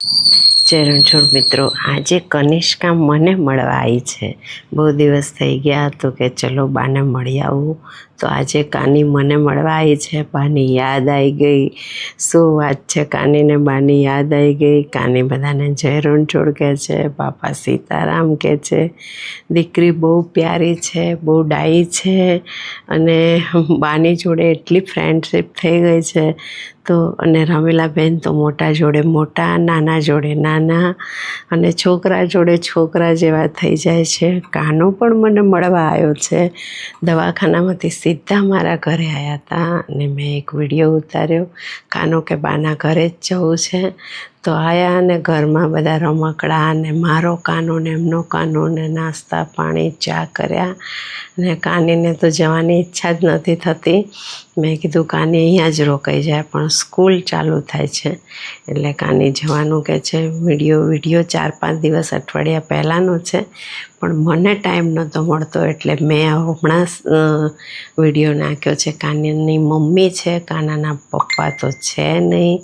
જય રણછોડ મિત્રો, આજે કનિષ્કા મને મળવા આવી છે. બહુ દિવસ થઈ ગયા તો કે ચલો બાને મળી આવું. તો આજે કાની મને મળવા આવી છે. બાની યાદ આવી ગઈ. શું વાત છે, કાનીને બાની યાદ આવી ગઈ. કાની બધાને જય રણછોડ કહે છે, બાપા સીતારામ કહે છે. દીકરી બહુ પ્યારી છે, બહુ ડાઈ છે અને બાની જોડે એટલી ફ્રેન્ડશિપ થઈ ગઈ છે. તો અને રમીલાબેન તો મોટા જોડે મોટા, નાના જોડે નાના અને છોકરા જોડે છોકરા જેવા થઈ જાય છે. કાનો પણ મને મળવા આવ્યો છે. દવાખાનામાંથી સીધા મારા ઘરે આવ્યા હતા અને મેં એક વિડીયો ઉતાર્યો. કાનો કે બાના ઘરે જ જવું છે. તો આવ્યા અને ઘરમાં બધા રમકડા અને મારો કાનો ને એમનો કાનો ને નાસ્તા પાણી ચા કર્યા. ને કાનીને તો જવાની ઈચ્છા જ નથી થતી. મેં કીધું કાની અહીંયા જ રોકાઈ જાય, પણ સ્કૂલ ચાલુ થાય છે એટલે કાની જવાનું કહે છે. વિડીયો 4-5 દિવસ અઠવાડિયા પહેલાંનો છે, પણ મને ટાઈમ નહોતો મળતો એટલે મેં હમણાં વિડીયો નાખ્યો છે. કાનીની મમ્મી છે, કાનાના પપ્પા તો છે નહીં.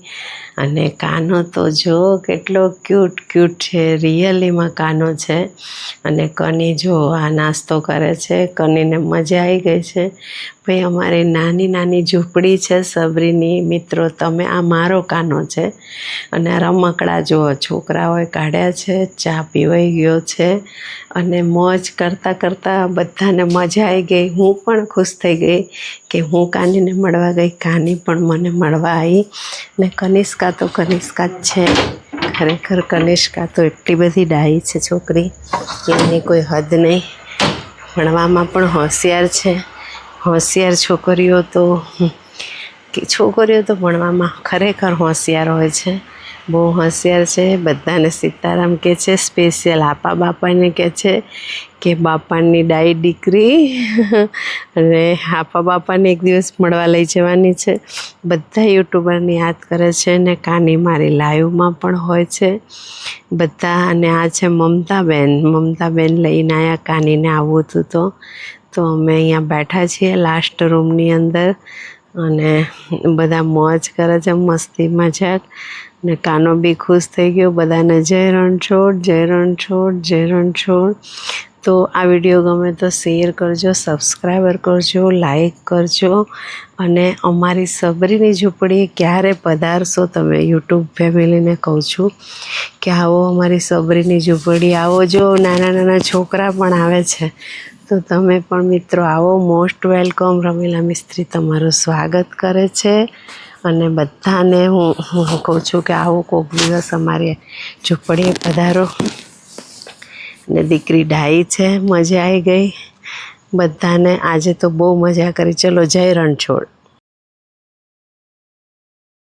અને કાનો તો જો કેટલો ક્યુટ છે, રિયલીમાં કાનો છે. અને કની જો આ નાસ્તો કરે છે. કનીને મજા આવી ગઈ છે. ભાઈ અમારી નાની નાની ઝૂંપડી છે સબરીની. મિત્રો તમે આ મારો કાનો છે. અને રમકડા જુઓ છોકરાઓએ કાઢ્યા છે. ચા પીવાઈ ગયો છે અને મોજ કરતાં કરતાં બધાને મજા આવી ગઈ. હું પણ ખુશ થઈ ગઈ કે હું કાનીને મળવા ગઈ, કાની પણ મને મળવા આવી. ને કનિષ્કા તો કનિષ્કા જ છે. ખરેખર કનિષ્કા તો એટલી બધી ડાઈ છે છોકરી, એની કોઈ હદ નહીં. ભણવામાં પણ હોશિયાર છે. હોશિયાર છોકરીઓ તો ભણવામાં ખરેખર હોશિયાર હોય છે. બહુ હોશિયાર છે. બધાને સીતારામ કહે છે. સ્પેશિયલ આપા બાપાને કહે છે કે બાપાની ડાઈ દીકરી. અને આપા બાપાને એક દિવસ મળવા લઈ જવાની છે. બધા યુટ્યુબરને યાદ કરે છે ને કાની મારી લાઈવમાં પણ હોય છે બધા. અને આ છે મમતાબેન લઈને આવ્યા કાનીને આવવું હતું તો અમે અહીંયા બેઠા છીએ લાસ્ટ રૂમની અંદર અને બધા મોજ કરે છે, મસ્તી મજાક. ને કાનો બી ખુશ થઈ ગયો. બધાને જય રણછોડ, જય રણછોડ, જય રણછોડ. તો આ વિડીયો ગમે તો શેર કરજો, સબસ્ક્રાઈબર કરજો, લાઈક કરજો. અને અમારી સબરીની ઝૂંપડી ક્યારે પધારશો તમે? યુટ્યુબ ફેમિલીને કહું છું કે આવો અમારી સબરીની ઝૂંપડી આવો. જો નાના નાના છોકરા પણ આવે છે તો તમે પણ મિત્રો આવો. Most welcome. રમીલા મિસ્ત્રી તમારું સ્વાગત કરે છે. અને બધાને હું કહું છું કે આવો કોઈક દિવસ અમારી ઝૂંપડીએ પધારો. ને દીકરી ડાઈ છે, મજા આવી ગઈ બધાને. આજે તો બહુ મજા કરી. ચલો જય રણછોડ.